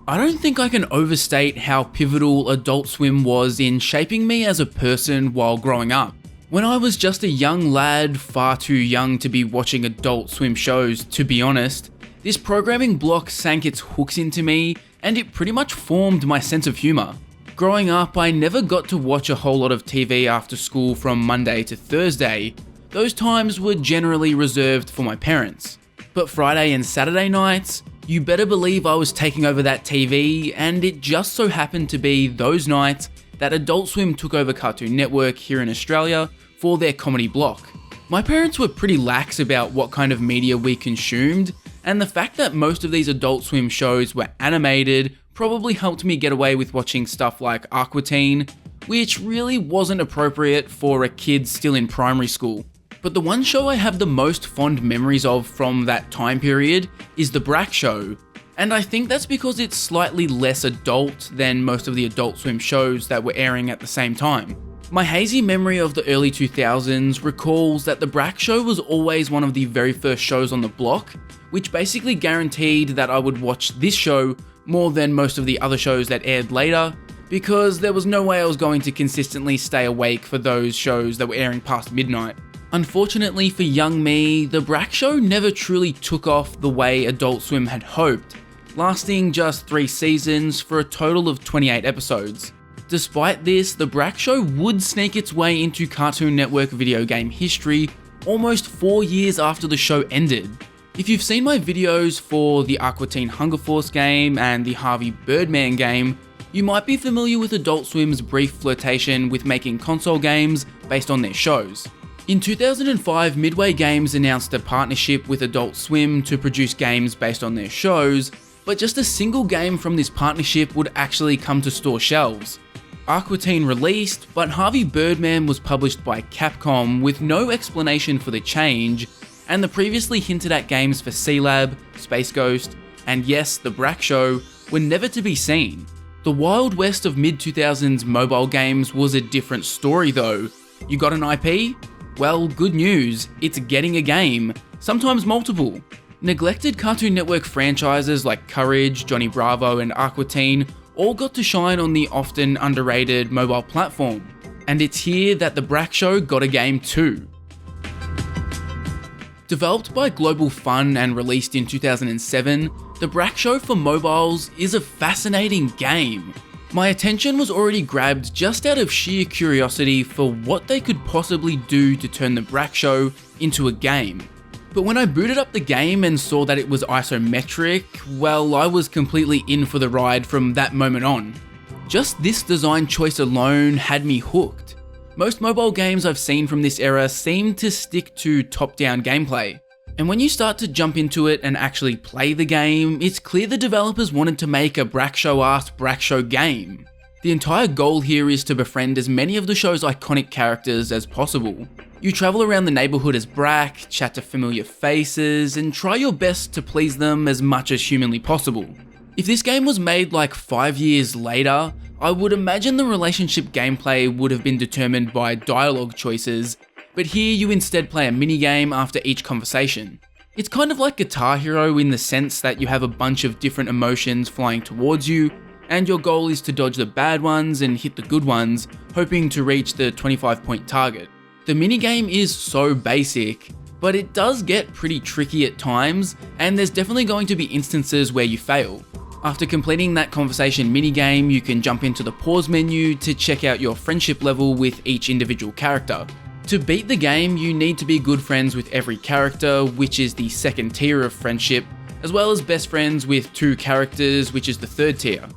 I don't think I can overstate how pivotal Adult Swim was in shaping me as a person while growing up. When I was just a young lad, far too young to be watching Adult Swim shows, to be honest, this programming block sank its hooks into me and it pretty much formed my sense of humour. Growing up, I never got to watch a whole lot of TV after school from Monday to Thursday. Those times were generally reserved for my parents. But Friday and Saturday nights, you better believe I was taking over that TV, and it just so happened to be those nights that Adult Swim took over Cartoon Network here in Australia for their comedy block. My parents were pretty lax about what kind of media we consumed, and the fact that most of these Adult Swim shows were animated probably helped me get away with watching stuff like Aqua Teen, which really wasn't appropriate for a kid still in primary school. But the one show I have the most fond memories of from that time period is the Brak Show, and I think that's because it's slightly less adult than most of the Adult Swim shows that were airing at the same time. My hazy memory of the early 2000s recalls that the Brak Show was always one of the very first shows on the block, which basically guaranteed that I would watch this show more than most of the other shows that aired later, because there was no way I was going to consistently stay awake for those shows that were airing past midnight. Unfortunately for young me, the Brak Show never truly took off the way Adult Swim had hoped, lasting just 3 seasons for a total of 28 episodes. Despite this, the Brak Show would sneak its way into Cartoon Network video game history almost 4 years after the show ended. If you've seen my videos for the Aqua Teen Hunger Force game and the Harvey Birdman game, you might be familiar with Adult Swim's brief flirtation with making console games based on their shows. In 2005, Midway Games announced a partnership with Adult Swim to produce games based on their shows, but just a single game from this partnership would actually come to store shelves. Aqua Teen released, but Harvey Birdman was published by Capcom with no explanation for the change, and the previously hinted at games for C-Lab, Space Ghost, and yes, the Brak Show were never to be seen. The Wild West of mid-2000s mobile games was a different story though. You got an IP? Well, good news, it's getting a game, sometimes multiple. Neglected Cartoon Network franchises like Courage, Johnny Bravo, and Aqua Teen all got to shine on the often underrated mobile platform. And it's here that the Brak Show got a game too. Developed by Global Fun and released in 2007, the Brak Show for mobiles is a fascinating game. My attention was already grabbed just out of sheer curiosity for what they could possibly do to turn the Brak Show into a game. But when I booted up the game and saw that it was isometric, well, I was completely in for the ride from that moment on. Just this design choice alone had me hooked. Most mobile games I've seen from this era seem to stick to top-down gameplay. And when you start to jump into it and actually play the game, it's clear the developers wanted to make a Brak Show-ass Brak Show game. The entire goal here is to befriend as many of the show's iconic characters as possible. You travel around the neighbourhood as Brak, chat to familiar faces, and try your best to please them as much as humanly possible. If this game was made like 5 years later, I would imagine the relationship gameplay would have been determined by dialogue choices, but here you instead play a minigame after each conversation. It's kind of like Guitar Hero in the sense that you have a bunch of different emotions flying towards you, and your goal is to dodge the bad ones and hit the good ones, hoping to reach the 25-point target. The minigame is so basic, but it does get pretty tricky at times, and there's definitely going to be instances where you fail. After completing that conversation minigame, you can jump into the pause menu to check out your friendship level with each individual character. To beat the game, you need to be good friends with every character, which is the second tier of friendship, as well as best friends with 2 characters, which is the third tier.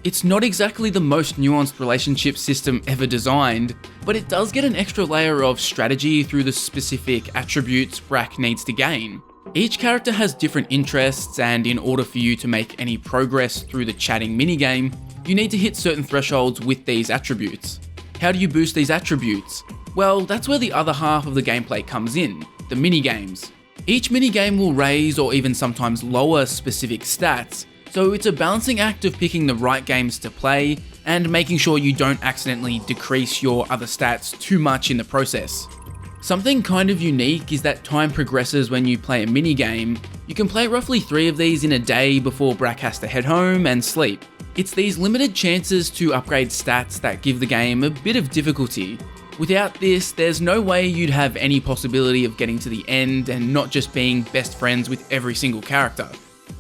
It's not exactly the most nuanced relationship system ever designed, but it does get an extra layer of strategy through the specific attributes Brak needs to gain. Each character has different interests, and in order for you to make any progress through the chatting minigame, you need to hit certain thresholds with these attributes. How do you boost these attributes? Well, that's where the other half of the gameplay comes in, the minigames. Each minigame will raise or even sometimes lower specific stats, so it's a balancing act of picking the right games to play and making sure you don't accidentally decrease your other stats too much in the process. Something kind of unique is that time progresses when you play a minigame. You can play roughly 3 of these in a day before Brak has to head home and sleep. It's these limited chances to upgrade stats that give the game a bit of difficulty. Without this, there's no way you'd have any possibility of getting to the end and not just being best friends with every single character.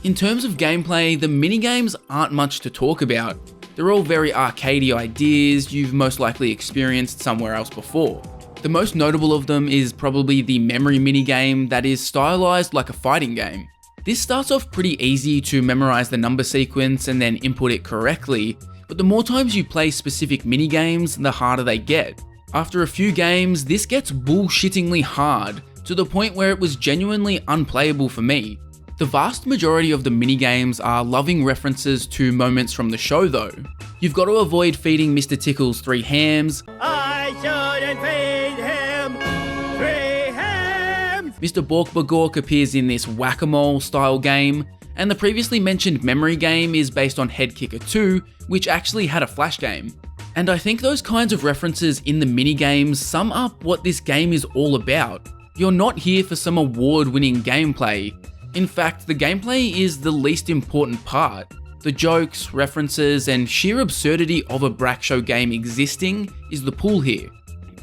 In terms of gameplay, the minigames aren't much to talk about. They're all very arcadey ideas you've most likely experienced somewhere else before. The most notable of them is probably the memory minigame that is stylized like a fighting game. This starts off pretty easy to memorize the number sequence and then input it correctly, but the more times you play specific minigames, the harder they get. After a few games, this gets bullshittingly hard, to the point where it was genuinely unplayable for me. The vast majority of the minigames are loving references to moments from the show though. You've got to avoid feeding Mr. Tickles 3 hams. I shouldn't feed him 3 hams! Mr. Borkbagork appears in this whack-a-mole style game, and the previously mentioned memory game is based on Headkicker 2, which actually had a flash game. And I think those kinds of references in the minigames sum up what this game is all about. You're not here for some award-winning gameplay. In fact, the gameplay is the least important part. The jokes, references, and sheer absurdity of a Brak Show game existing is the pull here.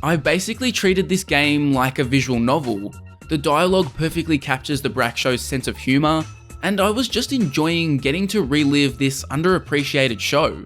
I basically treated this game like a visual novel. The dialogue perfectly captures the Brak Show's sense of humour, and I was just enjoying getting to relive this underappreciated show.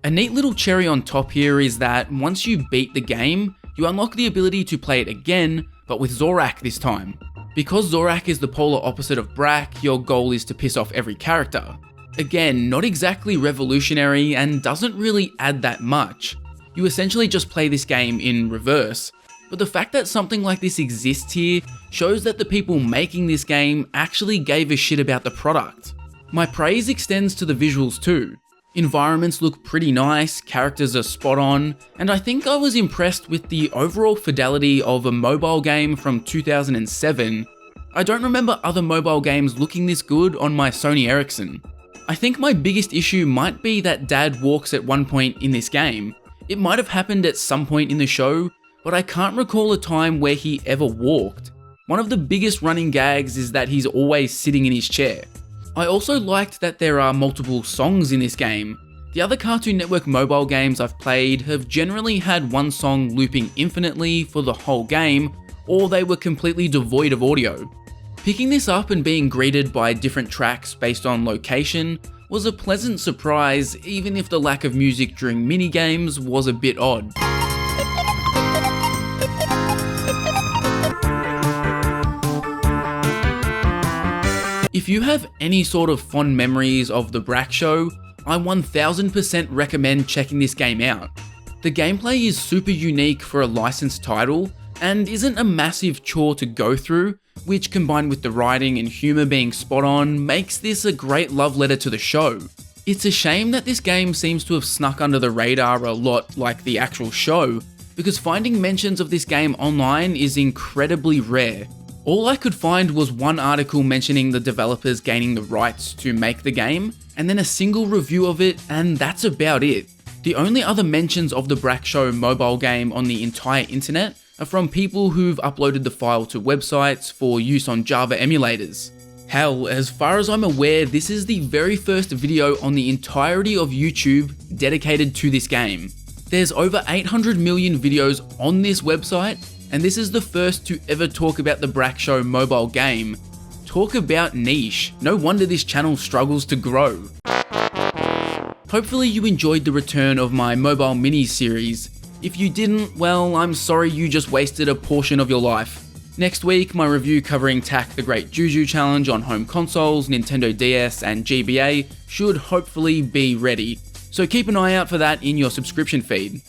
A neat little cherry on top here is that once you beat the game, you unlock the ability to play it again, but with Zorak this time. Because Zorak is the polar opposite of Brak, your goal is to piss off every character. Again, not exactly revolutionary and doesn't really add that much. You essentially just play this game in reverse. But the fact that something like this exists here shows that the people making this game actually gave a shit about the product. My praise extends to the visuals too. Environments look pretty nice, characters are spot on, and I think I was impressed with the overall fidelity of a mobile game from 2007. I don't remember other mobile games looking this good on my Sony Ericsson. I think my biggest issue might be that Dad walks at one point in this game. It might have happened at some point in the show, but I can't recall a time where he ever walked. One of the biggest running gags is that he's always sitting in his chair. I also liked that there are multiple songs in this game. The other Cartoon Network mobile games I've played have generally had one song looping infinitely for the whole game, or they were completely devoid of audio. Picking this up and being greeted by different tracks based on location was a pleasant surprise, even if the lack of music during minigames was a bit odd. If you have any sort of fond memories of the Brak Show, I 1000% recommend checking this game out. The gameplay is super unique for a licensed title, and isn't a massive chore to go through, which combined with the writing and humour being spot on, makes this a great love letter to the show. It's a shame that this game seems to have snuck under the radar a lot like the actual show, because finding mentions of this game online is incredibly rare. All I could find was one article mentioning the developers gaining the rights to make the game, and then a single review of it, and that's about it. The only other mentions of the Brak Show mobile game on the entire internet are from people who've uploaded the file to websites for use on Java emulators. Hell, as far as I'm aware, this is the very first video on the entirety of YouTube dedicated to this game. There's over 800 million videos on this website, and this is the first to ever talk about the Brak Show mobile game. Talk about niche. No wonder this channel struggles to grow. Hopefully you enjoyed the return of my mobile minis series. If you didn't, well, I'm sorry you just wasted a portion of your life. Next week, my review covering Tak the Great Juju Challenge on home consoles, Nintendo DS and GBA should hopefully be ready. So keep an eye out for that in your subscription feed.